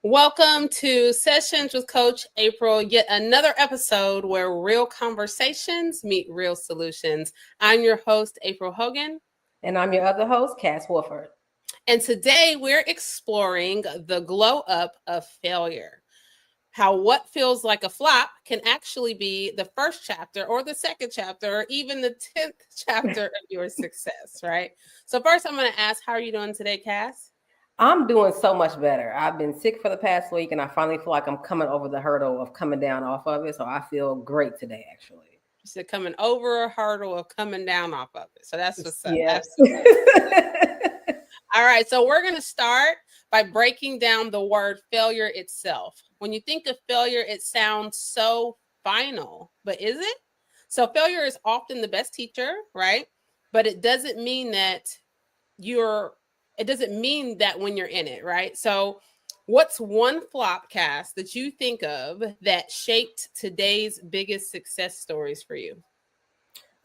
Welcome to Sessions with Coach April, yet another episode where real conversations meet real solutions. I'm your host, April Hogan. And I'm your other host, Cass Wolford. And today we're exploring the glow up of failure. How what feels like a flop can actually be the first chapter or the second chapter or even the 10th chapter of your success, right? So first I'm going to ask, how are you doing today, Cass? I'm doing so much better. I've been sick for the past week and I finally feel like I'm coming over the hurdle of coming down off of it. So I feel great today, actually. You said coming over a hurdle of coming down off of it. So that's what's up. Yeah. Absolutely. All right. So we're going to start by breaking down the word failure itself. When you think of failure, it sounds so final, but is it? So failure is often the best teacher, right? But it doesn't mean that when you're in it, right? So what's one flop cast that you think of that shaped today's biggest success stories for you?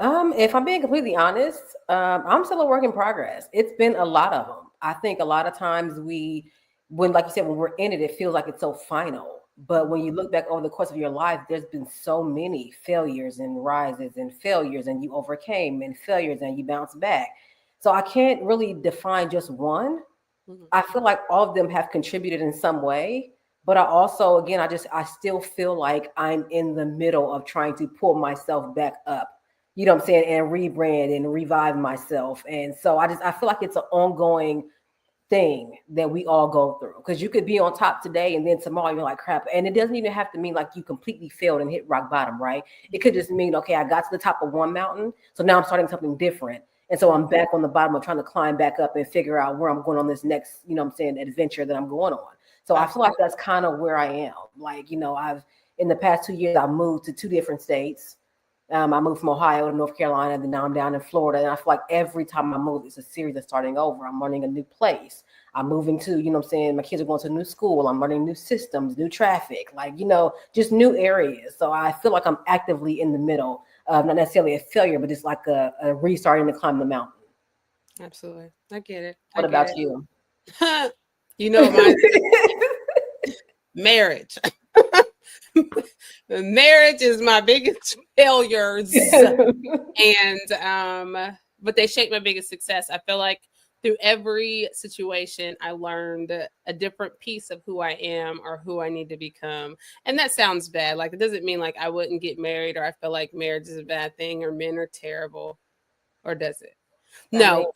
If I'm being completely honest, I'm still a work in progress. It's been a lot of them. I think a lot of times like you said, when we're in it, it feels like it's so final. But when you look back over the course of your life, there's been so many failures and rises and failures, and you overcame and failures and you bounce back. So I can't really define just one. Mhm. I feel like all of them have contributed in some way. But I also, again, I still feel like I'm in the middle of trying to pull myself back up, you know what I'm saying, and rebrand and revive myself. And so I feel like it's an ongoing thing that we all go through, because you could be on top today and then tomorrow you're like crap. And it doesn't even have to mean like you completely failed and hit rock bottom, right? It could just mean, okay, I got to the top of one mountain, so now I'm starting something different. And so I'm back on the bottom of trying to climb back up and figure out where I'm going on this next, you know what I'm saying, adventure that I'm going on. So I feel like that's kind of where I am. Like, I've in the past 2 years, I moved to 2 different states. I moved from Ohio to North Carolina, and then now I'm down in Florida. And I feel like every time I move, it's a series of starting over. I'm learning a new place. I'm moving to, you know what I'm saying, my kids are going to a new school. I'm learning new systems, new traffic, like, just new areas. So I feel like I'm actively in the middle of not necessarily a failure, but just like a restarting to climb the mountain. Absolutely. I get it. What about you? You know, mine marriage. Marriage is my biggest failures. But they shaped my biggest success. I feel like through every situation, I learned a different piece of who I am or who I need to become. And that sounds bad. Like, it doesn't mean like I wouldn't get married or I feel like marriage is a bad thing or men are terrible, or does it? No,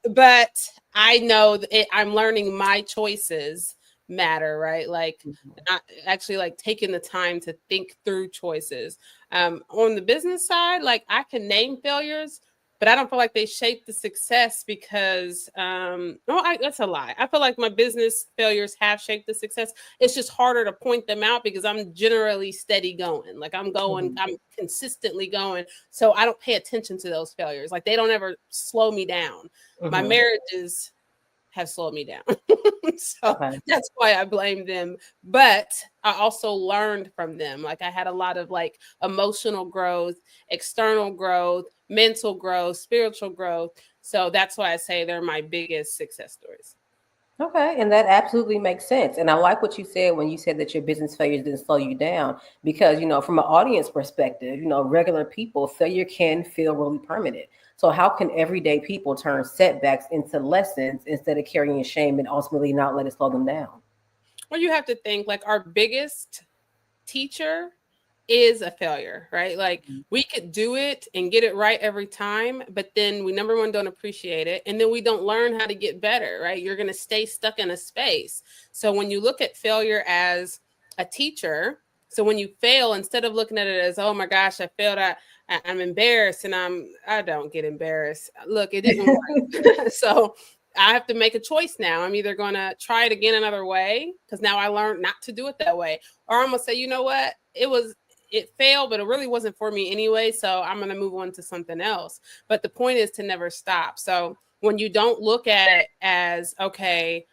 but I know that I'm learning my choices matter, right? Like, not actually like taking the time to think through choices. On the business side, like, I can name failures, but I don't feel like they shape the success because that's a lie. I feel like my business failures have shaped the success. It's just harder to point them out because I'm generally steady going. Like, I'm consistently going. So I don't pay attention to those failures. Like, they don't ever slow me down. My marriages have slowed me down. So that's why I blame them. But I also learned from them. Like, I had a lot of like emotional growth, external growth, mental growth, spiritual growth. So that's why I say they're my biggest success stories. Okay, and that absolutely makes sense. And I like what you said when you said that your business failures didn't slow you down, because, from an audience perspective, regular people, failure can feel really permanent. So how can everyday people turn setbacks into lessons instead of carrying shame and ultimately not let it slow them down? Well, you have to think like our biggest teacher is a failure, right? Like, we could do it and get it right every time, but then we, number one, don't appreciate it. And then we don't learn how to get better, right? You're going to stay stuck in a space. So when you look at failure as a teacher, so when you fail, instead of looking at it as, oh my gosh, I failed, I'm embarrassed, and I don't get embarrassed. Look, it didn't work. So I have to make a choice now. I'm either going to try it again another way, because now I learned not to do it that way, or I'm going to say, you know what, it failed, but it really wasn't for me anyway. So I'm going to move on to something else. But the point is to never stop. So when you don't look at it as, okay,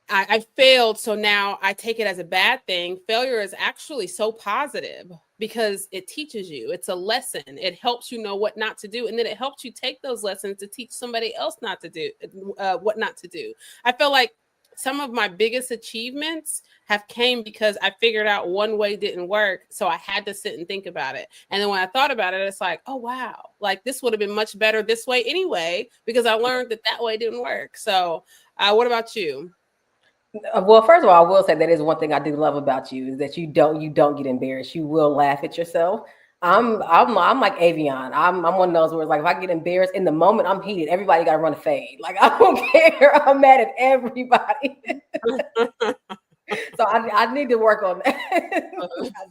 I failed, so now I take it as a bad thing. Failure is actually so positive because it teaches you. It's a lesson. It helps you know what not to do. And then it helps you take those lessons to teach somebody else not to do what not to do. I feel like some of my biggest achievements have came because I figured out one way didn't work. So I had to sit and think about it. And then when I thought about it, it's like, oh, wow, like this would have been much better this way anyway, because I learned that way didn't work. So what about you? Well, first of all, I will say that is one thing I do love about you is that you don't get embarrassed. You will laugh at yourself. I'm like Avion. I'm one of those where it's like if I get embarrassed in the moment, I'm heated. Everybody got to run a fade. Like I don't care. I'm mad at everybody. So I need to work on that. I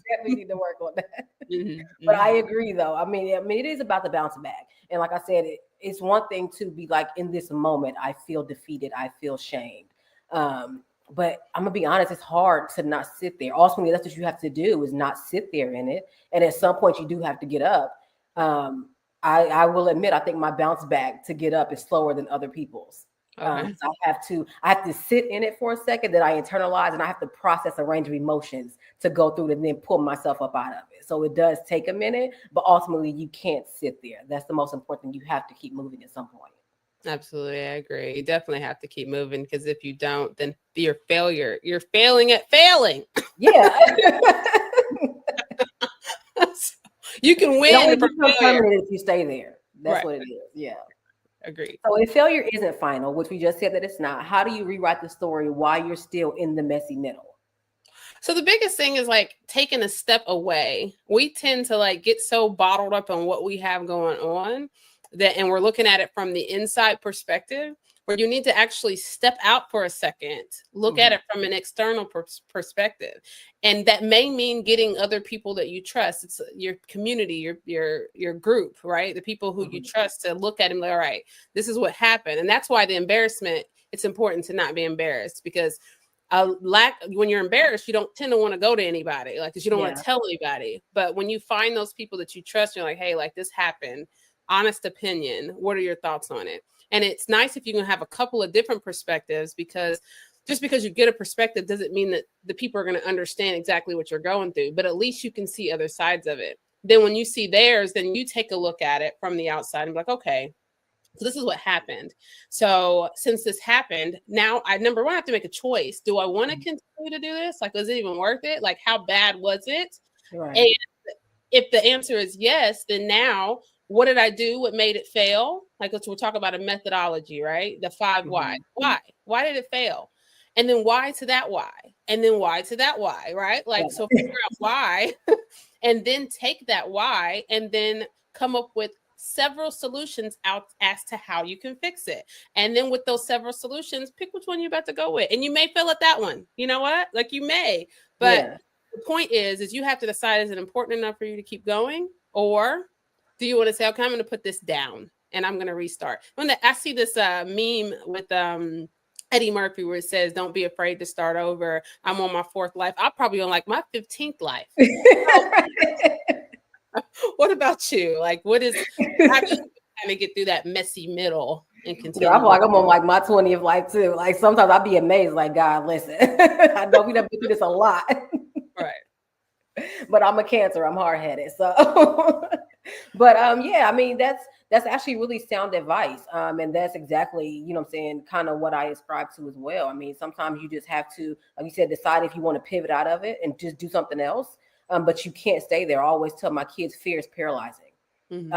definitely need to work on that. But I agree, though. I mean, it is about the bounce back. And like I said, it's one thing to be like in this moment, I feel defeated, I feel shamed. But I'm gonna be honest, it's hard to not sit there. Ultimately, that's what you have to do is not sit there in it. And at some point, you do have to get up. I will admit, I think my bounce back to get up is slower than other people's. Okay. So I have to sit in it for a second, that I internalize, and I have to process a range of emotions to go through and then pull myself up out of it. So it does take a minute, but ultimately you can't sit there. That's the most important thing. You have to keep moving at some point. Absolutely, I agree. You definitely have to keep moving, because if you don't, then you're failure. You're failing at failing. Yeah. You can It win only from becomes failure. permanent if you stay there. That's Right. what it is. Yeah. Agreed. So if failure isn't final, which we just said that it's not, how do you rewrite the story while you're still in the messy middle? So the biggest thing is like taking a step away. We tend to like get so bottled up on what we have going on that, and we're looking at it from the inside perspective, where you need to actually step out for a second, look at it from an external perspective. And that may mean getting other people that you trust. It's your community, your group, right? The people who you trust to look at and like, all right, this is what happened. And that's why the embarrassment, it's important to not be embarrassed, because when you're embarrassed, you don't tend to want to go to anybody, like, because you don't want Yeah. to tell anybody. But when you find those people that you trust, you're like, hey, like this happened, honest opinion, what are your thoughts on it? And it's nice if you can have a couple of different perspectives, because just because you get a perspective doesn't mean that the people are going to understand exactly what you're going through, but at least you can see other sides of it. Then when you see theirs, then you take a look at it from the outside and be like, okay, so this is what happened. So since this happened, now I number one, I have to make a choice. Do I want to continue to do this? Like, is it even worth it? Like, how bad was it? And Right. if the answer is yes, then now what did I do? What made it fail? Like, we're talking about a methodology, right? The 5 why. Why? Why did it fail? And then why to that why? And then why to that why, right? Like, so Yeah. figure out why and then take that why and then come up with several solutions out as to how you can fix it. And then with those several solutions, pick which one you're about to go with. And you may fail at that one. You know what? Like you may, but Yeah. the point is you have to decide, is it important enough for you to keep going? Or do you want to say, okay, I'm going to put this down and I'm going to restart? I see this meme with Eddie Murphy where it says, don't be afraid to start over. I'm on my 4th life. I'm probably on like my 15th life. What about you? Like, how do you kind of get through that messy middle and Girl, I continue feel on? like I'm on like my 20th life too. Like sometimes I'll be amazed, like, God, listen, I know we done been through this a lot. Right. But I'm a Cancer, I'm hard-headed. So but yeah, I mean that's actually really sound advice. And that's exactly, what I'm saying, kind of what I ascribe to as well. I mean, sometimes you just have to, like you said, decide if you want to pivot out of it and just do something else. But you can't stay there. I always tell my kids fear is paralyzing. Mm-hmm.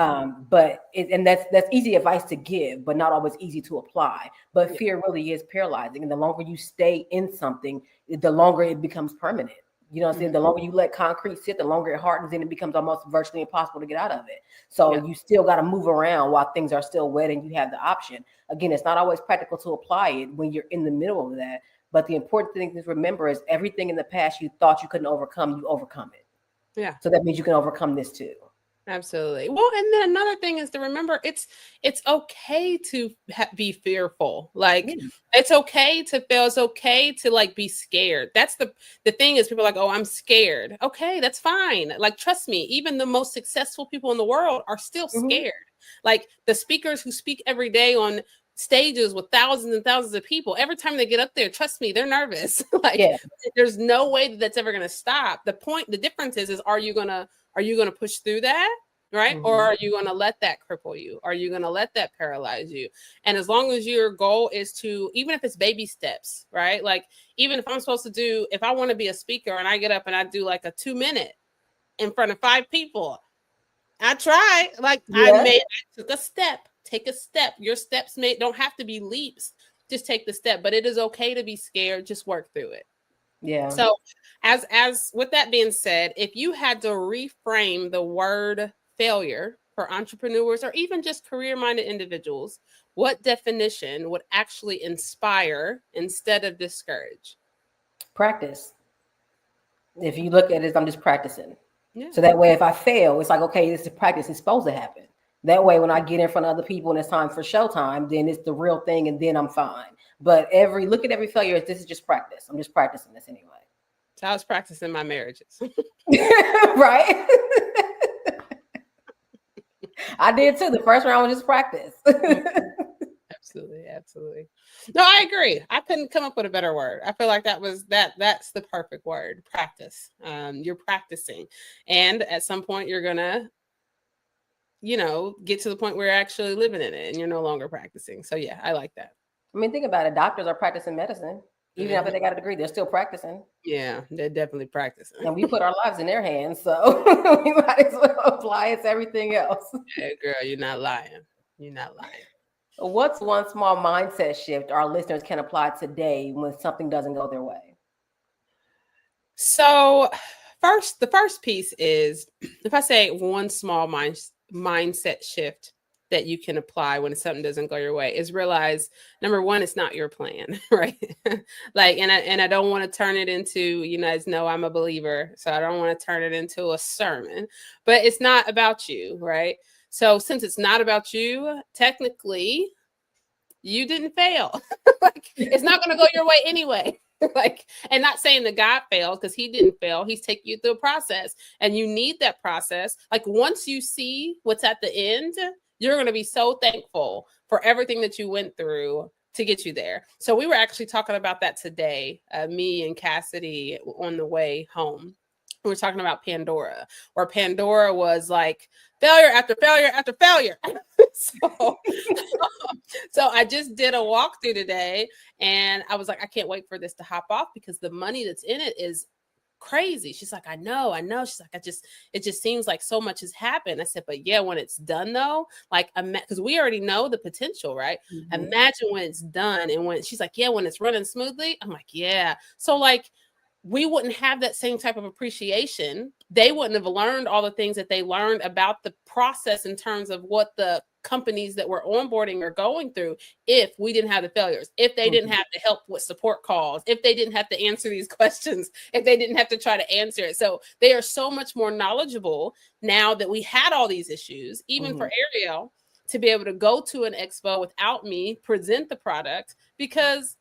And that's easy advice to give, but not always easy to apply. But Yeah. fear really is paralyzing. And the longer you stay in something, the longer it becomes permanent. You know what I'm saying? Mm-hmm. The longer you let concrete sit, the longer it hardens and it becomes almost virtually impossible to get out of it. So Yeah. you still got to move around while things are still wet and you have the option. Again, it's not always practical to apply it when you're in the middle of that. But the important thing to remember is everything in the past you thought you couldn't overcome, you overcome it. Yeah. So that means you can overcome this too. Absolutely. Well, and then another thing is to remember it's okay to be fearful. Like Yeah. it's okay to fail. It's okay to like be scared. That's the thing is people are like, oh, I'm scared. Okay, that's fine. Like trust me, even the most successful people in the world are still Mm-hmm. scared. Like the speakers who speak every day on stages with thousands and thousands of people, every time they get up there, trust me, they're nervous. Like Yeah. there's no way that's ever going to stop. The difference is are you going to push through that? right? Mm-hmm. Or are you going to let that cripple you? Are you going to let that paralyze you? And as long as your goal is to, even if it's baby steps, right? Like, even if I'm supposed to do, if I want to be a speaker and I get up and I do like a 2 minute in front of 5 people, I tried. Like, I took a step. Take a step. Your steps don't have to be leaps. Just take the step. But it is okay to be scared. Just work through it. Yeah. So, as with that being said, if you had to reframe the word failure for entrepreneurs or even just career-minded individuals, what definition would actually inspire instead of discourage? Practice. If you look at it, I'm just practicing. Yeah. So that way, if I fail, it's like, okay, this is practice. It's supposed to happen. That way, when I get in front of other people and it's time for showtime, then it's the real thing, and then I'm fine. But look at every failure. This is just practice. I'm just practicing this anyway. So I was practicing my marriages. Right? I did too. The first round was just practice. Absolutely, absolutely. No, I agree. I couldn't come up with a better word. I feel like that's the perfect word. Practice. You're practicing. And at some point you're gonna, get to the point where you're actually living in it and you're no longer practicing. So yeah, I like that. I mean, think about it. Doctors are practicing medicine. Even after they got a degree, they're still practicing. Yeah, they're definitely practicing. And we put our lives in their hands. So we might as well apply it to everything else. Hey, girl, you're not lying. You're not lying. What's one small mindset shift our listeners can apply today when something doesn't go their way? So, the first piece is, if I say one small mindset shift that you can apply when something doesn't go your way, is realize, number one, it's not your plan, right? Like, and I don't want to turn it into, you guys know I'm a believer, so I don't want to turn it into a sermon, but it's not about you, right? So since it's not about you, technically, you didn't fail. Like, it's not going to go your way anyway. Like, and not saying that God failed, because he didn't fail. He's taking you through a process, and you need that process. Like, once you see what's at the end, you're going to be so thankful for everything that you went through to get you there. So we were actually talking about that today, me and Cassidy, on the way home. We were talking about Pandora, where Pandora was like failure after failure after failure. So I just did a walkthrough today, and I was like, I can't wait for this to hop off, because the money that's in it is crazy. She's like, I know. She's like, it just seems like so much has happened. I said, but yeah, when it's done though, like, because we already know the potential, right? Mm-hmm. Imagine when it's done. And when she's like, yeah, when it's running smoothly, I'm like, yeah. So like, we wouldn't have that same type of appreciation. They wouldn't have learned all the things that they learned about the process in terms of what the companies that were onboarding are going through, if we didn't have the failures, if they didn't have to help with support calls, if they didn't have to answer these questions, if they didn't have to try to answer it. So they are so much more knowledgeable now that we had all these issues, even for Ariel to be able to go to an expo without me, present the product, because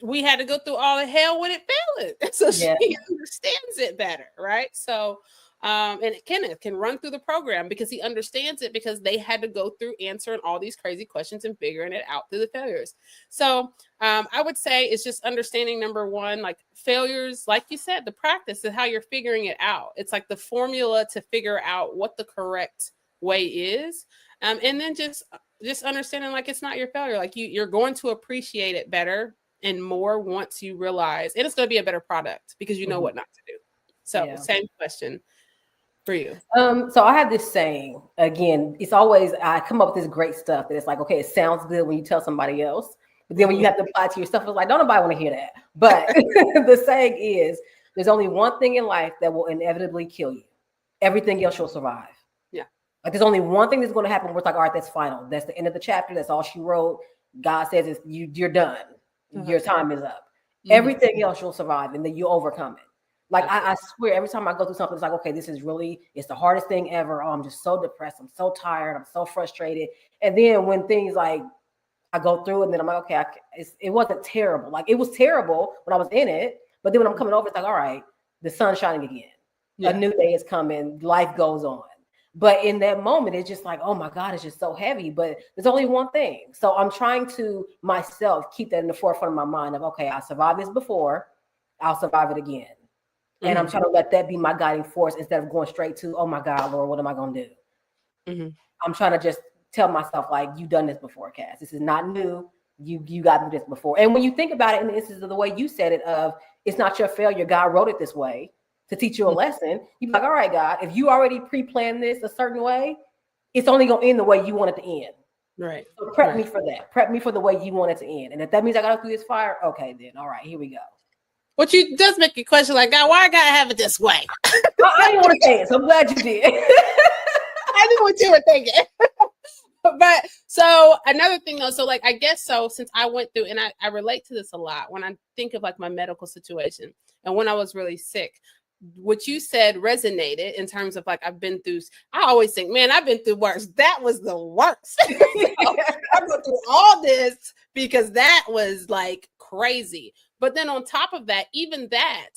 we had to go through all the hell when it failing. So she understands it better, right? So, and Kenneth can run through the program because he understands it, because they had to go through answering all these crazy questions and figuring it out through the failures. So I would say it's just understanding, number one, like, failures, like you said, the practice is how you're figuring it out. It's like the formula to figure out what the correct way is. And then just understanding, like, it's not your failure. Like, you're going to appreciate it better and more once you realize, and it's going to be a better product because you know what not to do. So same question for you. So I have this saying, again, it's always, I come up with this great stuff that it's like, okay, it sounds good when you tell somebody else, but then when you have to apply it to yourself, it's like, don't nobody want to hear that. But the saying is, there's only one thing in life that will inevitably kill you. Everything else will survive. Yeah. Like, there's only one thing that's going to happen where it's like, all right, that's final. That's the end of the chapter. That's all she wrote. God says it's you're done. Your time is up. Everything else you'll survive, and then you overcome it. Like, I swear, every time I go through something, it's like, okay, this is really, it's the hardest thing ever. Oh, I'm just so depressed. I'm so tired. I'm so frustrated. And then when things like, I go through it, and then I'm like, okay, it wasn't terrible. Like, it was terrible when I was in it, but then when I'm coming over, it's like, all right, the sun's shining again. A new day is coming. Life goes on. But in that moment, it's just like, oh my God, it's just so heavy. But there's only one thing. So I'm trying to myself keep that in the forefront of my mind of, okay, I survived this before, I'll survive it again. And I'm trying to let that be my guiding force instead of going straight to, oh my God, Lord, what am I going to do? Mm-hmm. I'm trying to just tell myself, like, you've done this before, Cass. This is not new. You got through this before. And when you think about it, and this is the way you said it, of it's not your failure. God wrote it this way to teach you a lesson. You be like, all right, God, if you already pre-planned this a certain way, it's only gonna end the way you want it to end. Right. So prep me for that. Prep me for the way you want it to end. And if that means I gotta go through this fire, okay, then all right, here we go. Which you does make you question, like, God, why I gotta have it this way? I didn't want to say it, so I'm glad you did. I knew what you were thinking. But so another thing though, so like I guess so since I went through, and I relate to this a lot when I think of like my medical situation and when I was really sick, what you said resonated in terms of like I've been through, I always think, man, I've been through worse. That was the worst. So I went through all this because that was like crazy. But then on top of that, even that,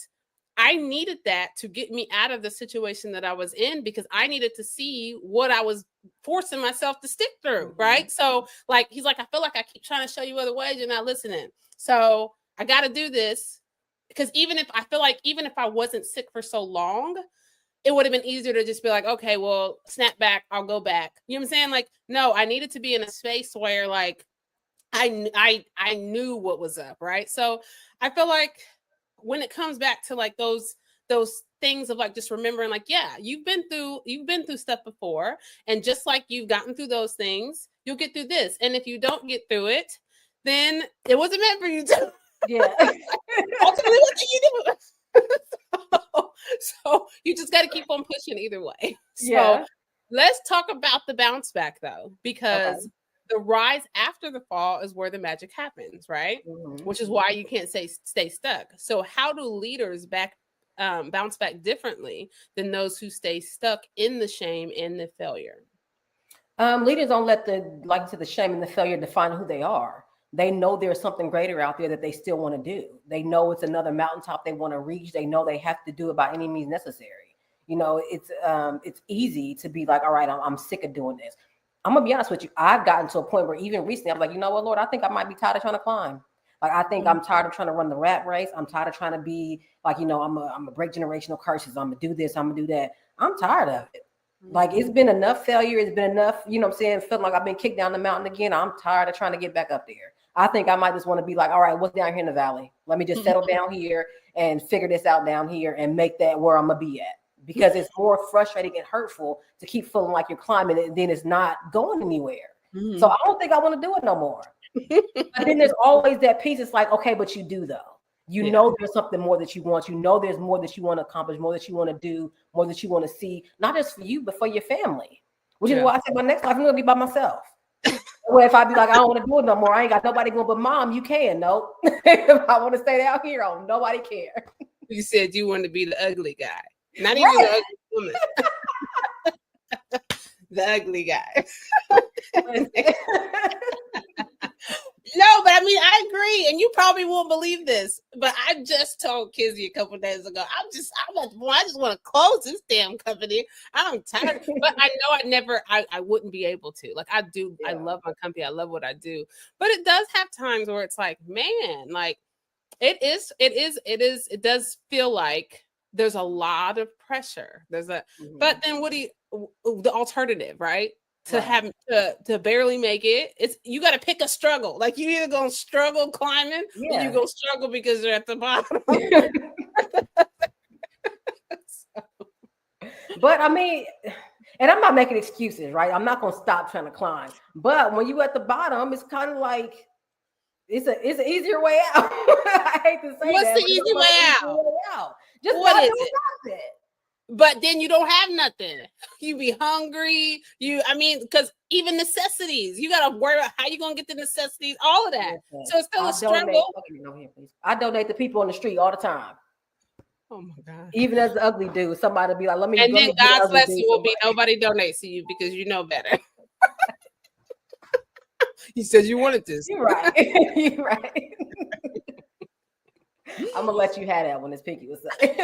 I needed that to get me out of the situation that I was in because I needed to see what I was forcing myself to stick through. Right. So, like, he's like, I feel like I keep trying to show you other ways. You're not listening. So, I got to do this because even if I feel like, even if I wasn't sick for so long, it would have been easier to just be like, okay, well, snap back. I'll go back. You know what I'm saying? Like, no, I needed to be in a space where, like, I knew what was up. Right. So, I feel like, when it comes back to like those things of like just remembering, like, yeah, you've been through stuff before, and just like you've gotten through those things, you'll get through this. And if you don't get through it, then it wasn't meant for you to. Yeah. Ultimately, what can you do? So you just got to keep on pushing either way. So let's talk about the bounce back though, because the rise after the fall is where the magic happens, right? Mm-hmm. Which is why you can't stay stuck. So how do leaders bounce back differently than those who stay stuck in the shame and the failure? Leaders don't let the shame and the failure define who they are. They know there's something greater out there that they still want to do. They know it's another mountaintop they want to reach. They know they have to do it by any means necessary. You know, it's easy to be like, all right, I'm sick of doing this. I'm gonna be honest with you. I've gotten to a point where even recently I'm like, you know what, Lord, I think I might be tired of trying to climb. Like, I think I'm tired of trying to run the rat race. I'm tired of trying to be like, I'm a break generational curses. I'm gonna do this. I'm gonna do that. I'm tired of it. Like, it's been enough failure. It's been enough, you know what I'm saying? Feeling like I've been kicked down the mountain again. I'm tired of trying to get back up there. I think I might just want to be like, all right, what's down here in the valley? Let me just settle down here and figure this out down here and make that where I'm gonna be at. Because it's more frustrating and hurtful to keep feeling like you're climbing it and then it's not going anywhere. Mm-hmm. So I don't think I want to do it no more. But then there's always that piece. It's like, okay, but you do though. You know there's something more that you want. You know there's more that you want to accomplish, more that you want to do, more that you want to see, not just for you, but for your family. Which is why I said my next life I'm gonna be by myself. Well, if I be like, I don't want to do it no more, I ain't got nobody going, but Mom, you can. Nope. If I want to stay out here, oh, nobody care. You said you wanted to be the ugly guy. Not even the ugly woman. The ugly guy. No, but I mean, I agree, and you probably won't believe this, but I just told Kizzy a couple of days ago, I just want to close this damn company. I'm tired, but I know I wouldn't be able to. Like, I do, I love my company, I love what I do, but it does have times where it's like, man, like it does feel like there's a lot of pressure. But then the alternative, right? To barely make it, it's you got to pick a struggle. Like, you either gonna struggle climbing or you gonna struggle because you're at the bottom. But I mean, and I'm not making excuses, right? I'm not gonna stop trying to climb. But when you at the bottom, it's kind of like it's an easier way out. I hate to say What's that. What's the easy way out? Just what is it? But then you don't have nothing. You be hungry. Because even necessities, you got to worry about how you going to get the necessities, all of that. So it's still a struggle. I donate to people on the street all the time. Oh my God. Even as the ugly dude, somebody be like, let me. And then God's blessing will be nobody donates to you because you know better. He said you wanted this. You're right. You're right. I'm gonna let you have that one, as Pinky was saying.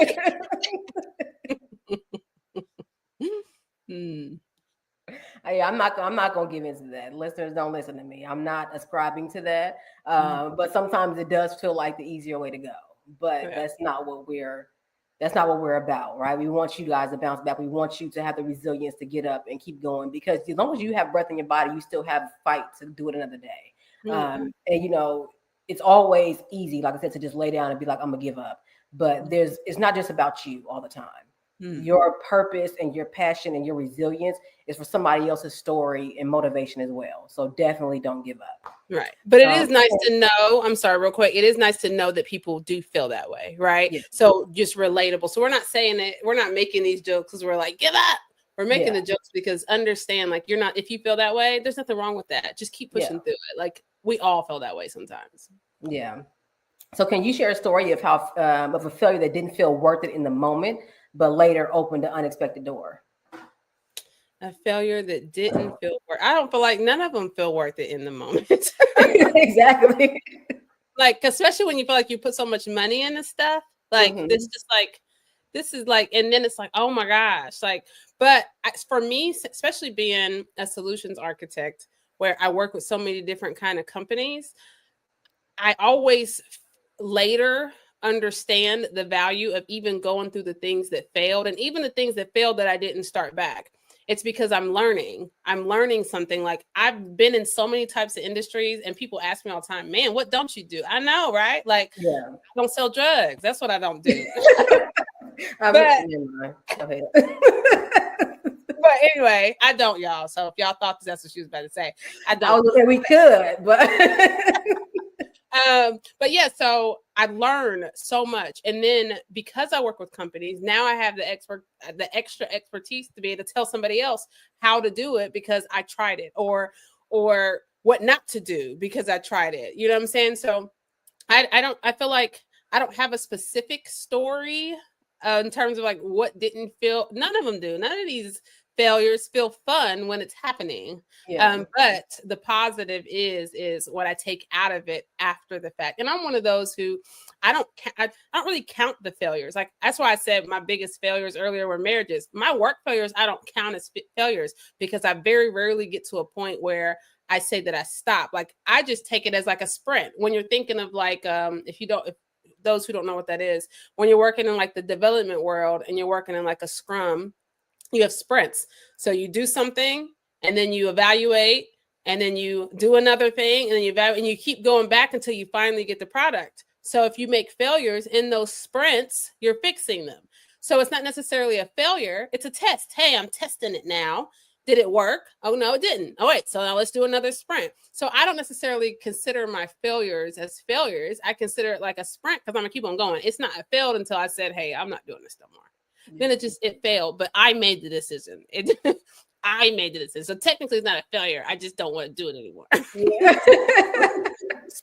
Yeah, I'm not gonna give into that. Listeners, don't listen to me. I'm not ascribing to that. But sometimes it does feel like the easier way to go. But that's not what we're That's not what we're about, right? We want you guys to bounce back. We want you to have the resilience to get up and keep going, because as long as you have breath in your body, you still have fight to do it another day. And it's always easy, like I said, to just lay down and be like, I'm gonna give up. But it's not just about you all the time. Your purpose and your passion and your resilience is for somebody else's story and motivation as well. So definitely don't give up. Right. But it is nice to know, I'm sorry, real quick. It is nice to know that people do feel that way, right? Yeah. So just relatable. So we're not saying it, we're not making these jokes because we're like, give up. We're making the jokes because understand, like, you're not, if you feel that way, there's nothing wrong with that. Just keep pushing through it. Like, we all feel that way sometimes. Yeah. So can you share a story of how of a failure that didn't feel worth it in the moment, but later opened an unexpected door? A failure that didn't feel worth. I don't feel like none of them feel worth it in the moment. Exactly. Like, especially when you feel like you put so much money into stuff. Like, this just like, this is like, and then it's like, oh my gosh. Like, but for me, especially being a solutions architect, where I work with so many different kind of companies, I always later understand the value of even going through the things that failed, and even the things that failed that I didn't start back. It's because I'm learning something. Like, I've been in so many types of industries, and people ask me all the time, man, what don't you do? I know, right? Like, I don't sell drugs. That's what I don't do. But anyway, I don't, y'all. So if y'all thought that's what she was about to say, I don't. We could, but but yeah, so I learned so much. And then because I work with companies, now I have the extra expertise to be able to tell somebody else how to do it because I tried it, or what not to do because I tried it. You know what I'm saying? So I feel like I don't have a specific story in terms of like what didn't feel. None of them do. None of these failures feel fun when it's happening. But the positive is what I take out of it after the fact. And I'm one of those who I don't really count the failures. Like, that's why I said my biggest failures earlier were marriages. My work failures, I don't count as failures because I very rarely get to a point where I say that I stop. Like, I just take it as like a sprint. When you're thinking of like, if those who don't know what that is, when you're working in like the development world and you're working in like a scrum, you have sprints. So you do something and then you evaluate and then you do another thing and then you evaluate, and you keep going back until you finally get the product. So if you make failures in those sprints, you're fixing them. So it's not necessarily a failure. It's a test. Hey, I'm testing it now. Did it work? Oh, no, it didn't. Oh, wait. So now let's do another sprint. So I don't necessarily consider my failures as failures. I consider it like a sprint because I'm going to keep on going. It's not a failed until I said, hey, I'm not doing this no more. Then it failed, but I made the decision. I made the decision. So technically it's not a failure. I just don't want to do it anymore.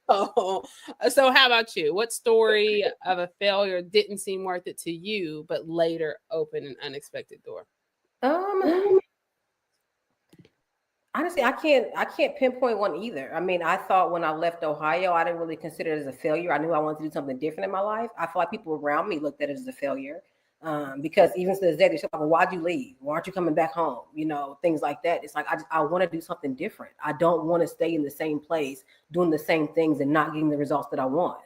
So how about you? What story of a failure didn't seem worth it to you, but later opened an unexpected door? Honestly, I can't pinpoint one either. I mean, I thought when I left Ohio, I didn't really consider it as a failure. I knew I wanted to do something different in my life. I feel like people around me looked at it as a failure. Because even to this day, they're like, well, why'd you leave? Why aren't you coming back home? You know, things like that. It's like, I want to do something different. I don't want to stay in the same place, doing the same things and not getting the results that I want.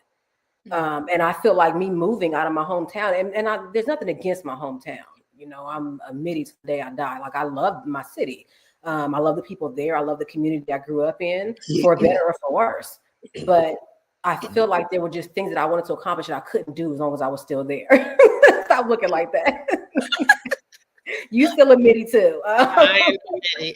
And I feel like me moving out of my hometown, and there's nothing against my hometown. You know, I'm a Midi to the day I die. Like, I love my city. I love the people there. I love the community I grew up in, for better or for worse. But I feel like there were just things that I wanted to accomplish that I couldn't do as long as I was still there. Stop looking like that. You still a Midi too. I am Midi.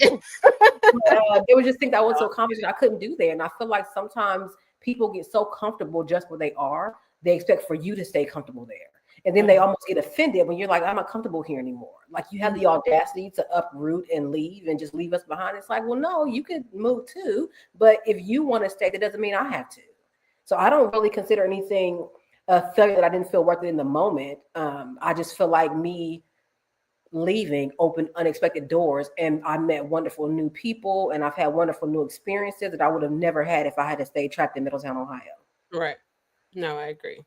There were just things I wanted to accomplish that I couldn't do there. And I feel like sometimes people get so comfortable just where they are, they expect for you to stay comfortable there. And then they almost get offended when you're like, I'm not comfortable here anymore. Like, you have the audacity to uproot and leave and just leave us behind. It's like, well, no, you could move too. But if you want to stay, that doesn't mean I have to. So I don't really consider anything a failure that I didn't feel worth it in the moment. I just feel like me leaving opened unexpected doors, and I met wonderful new people, and I've had wonderful new experiences that I would have never had if I had to stay trapped in Middletown, Ohio. Right. No, I agree.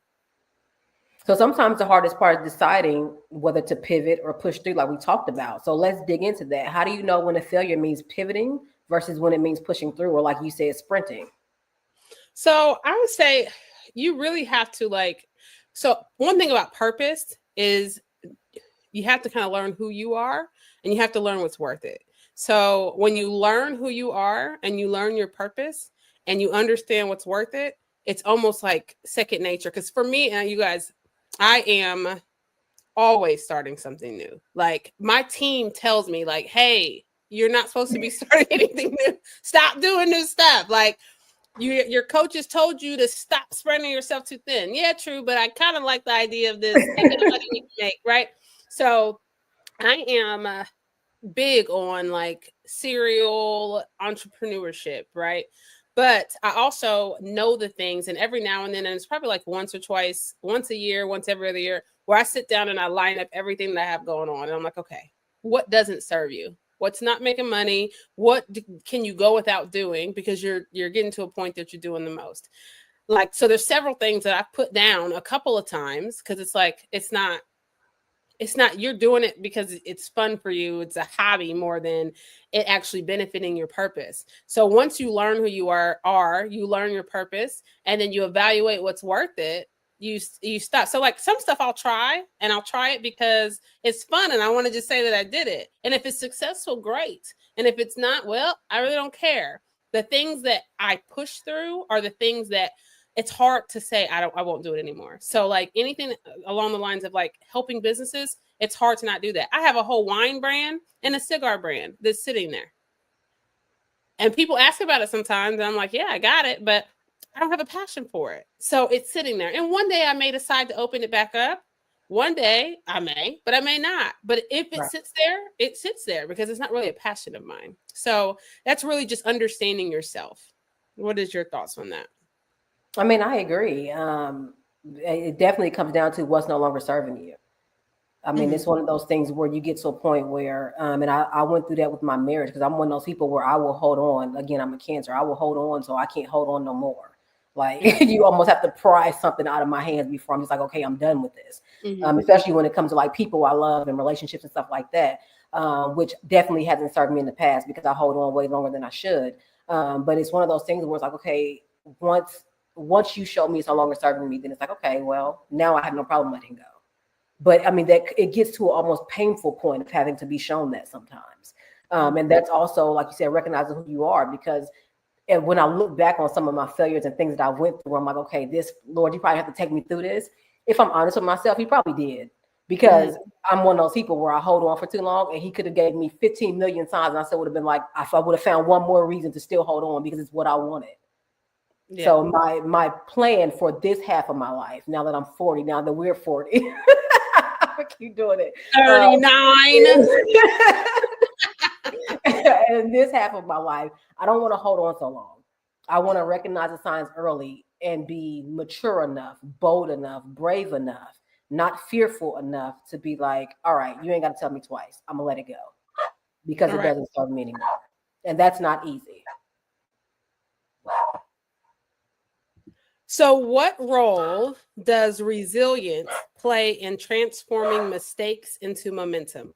So sometimes the hardest part is deciding whether to pivot or push through, like we talked about. So let's dig into that. How do you know when a failure means pivoting versus when it means pushing through, or like you said, sprinting? So I would say you really have to so one thing about purpose is you have to kind of learn who you are, and you have to learn what's worth it. So when you learn who you are and you learn your purpose and you understand what's worth it, it's almost like second nature. Because for me and you guys, I am always starting something new. Like my team tells me, like, hey, you're not supposed to be starting anything new. Stop doing new stuff. Like your coaches told you to stop spreading yourself too thin. Yeah, true, but I kind of like the idea of this thinking of money we can make, right? So I am big on like serial entrepreneurship, right? But I also know the things, and every now and then, and it's probably like once or twice, once a year, once every other year, where I sit down and I line up everything that I have going on. And I'm like, okay, what doesn't serve you? What's not making money? What can you go without doing because you're getting to a point that you're doing the most? Like, so there's several things that I've put down a couple of times because it's like it's not you're doing it because it's fun for you, it's a hobby more than it actually benefiting your purpose. So once you learn who you are you learn your purpose, and then you evaluate what's worth it, you stop. So like some stuff I'll try it because it's fun and I want to just say that I did it, and if it's successful, great, and if it's not, well, I really don't care. The things that I push through are the things that it's hard to say I won't do it anymore. So like anything along the lines of like helping businesses, it's hard to not do that. I have a whole wine brand and a cigar brand that's sitting there. And people ask about it sometimes, and I'm like, yeah, I got it, but I don't have a passion for it. So it's sitting there. And one day I may decide to open it back up. One day I may, but I may not. But if it sits there, it sits there because it's not really a passion of mine. So that's really just understanding yourself. What is your thoughts on that? I mean, I agree. It definitely comes down to what's no longer serving you. I mean, it's one of those things where you get to a point where, and I went through that with my marriage because I'm one of those people where I will hold on. Again, I'm a Cancer. I will hold on so I can't hold on no more. Like you almost have to pry something out of my hands before I'm just like, okay, I'm done with this. Especially when it comes to like people I love and relationships and stuff like that, which definitely hasn't served me in the past because I hold on way longer than I should. But it's one of those things where it's like, okay, once you show me it's no longer serving me, then it's like, okay, well, now I have no problem letting go. But I mean, that it gets to an almost painful point of having to be shown that sometimes. And that's also, like you said, recognizing who you are. Because when I look back on some of my failures and things that I went through, I'm like, okay, this, Lord, you probably have to take me through this. If I'm honest with myself, he probably did. Because I'm one of those people where I hold on for too long, and he could have gave me 15 million times, and I still would have been like, I would have found one more reason to still hold on because it's what I wanted. Yeah. So my plan for this half of my life, now that I'm 40, now that we're 40, I keep doing it. 39. And this half of my life, I don't want to hold on so long. I want to recognize the signs early and be mature enough, bold enough, brave enough, not fearful enough to be like, all right, you ain't got to tell me twice. I'm gonna let it go because it doesn't serve me anymore. And that's not easy. So what role does resilience play in transforming mistakes into momentum?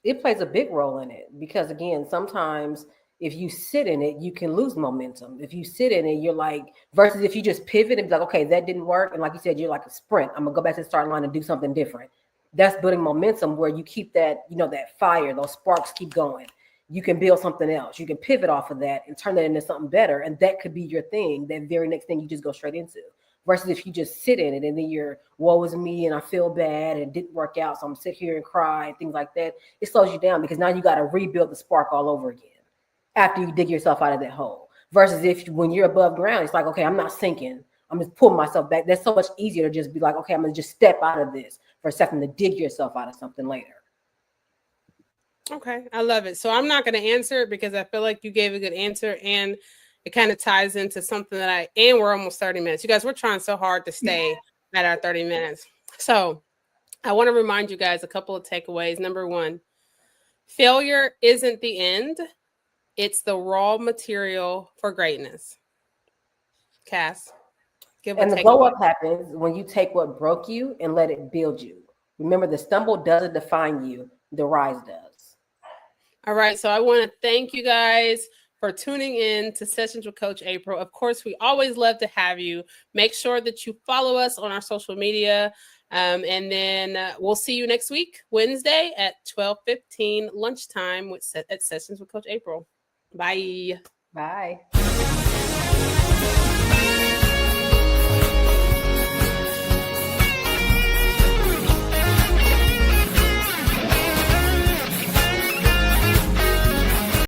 It plays a big role in it because, again, sometimes if you sit in it, you can lose momentum. If you sit in it, you're like, versus if you just pivot and be like, okay, that didn't work. And like you said, you're like a sprint. I'm gonna go back to the starting line and do something different. That's building momentum where you keep that, that fire, those sparks keep going. You can build something else. You can pivot off of that and turn that into something better. And that could be your thing, that very next thing you just go straight into. Versus if you just sit in it and then you're, woe is me and I feel bad and it didn't work out, so I'm sit here and cry and things like that. It slows you down because now you got to rebuild the spark all over again after you dig yourself out of that hole. Versus when you're above ground, it's like, okay, I'm not sinking. I'm just pulling myself back. That's so much easier to just be like, okay, I'm going to just step out of this for a second to dig yourself out of something later. Okay, I love it. So I'm not going to answer it because I feel like you gave a good answer, and it kind of ties into something that and we're almost 30 minutes. You guys, we're trying so hard to stay at our 30 minutes. So I want to remind you guys a couple of takeaways. Number one, failure isn't the end. It's the raw material for greatness. Cass, give and the glow up happens when you take what broke you and let it build you. Remember, the stumble doesn't define you. The rise does. All right. So I want to thank you guys for tuning in to Sessions with Coach April. Of course, we always love to have you. Make sure that you follow us on our social media. And then we'll see you next week, Wednesday at 12:15 lunchtime at Sessions with Coach April. Bye. Bye.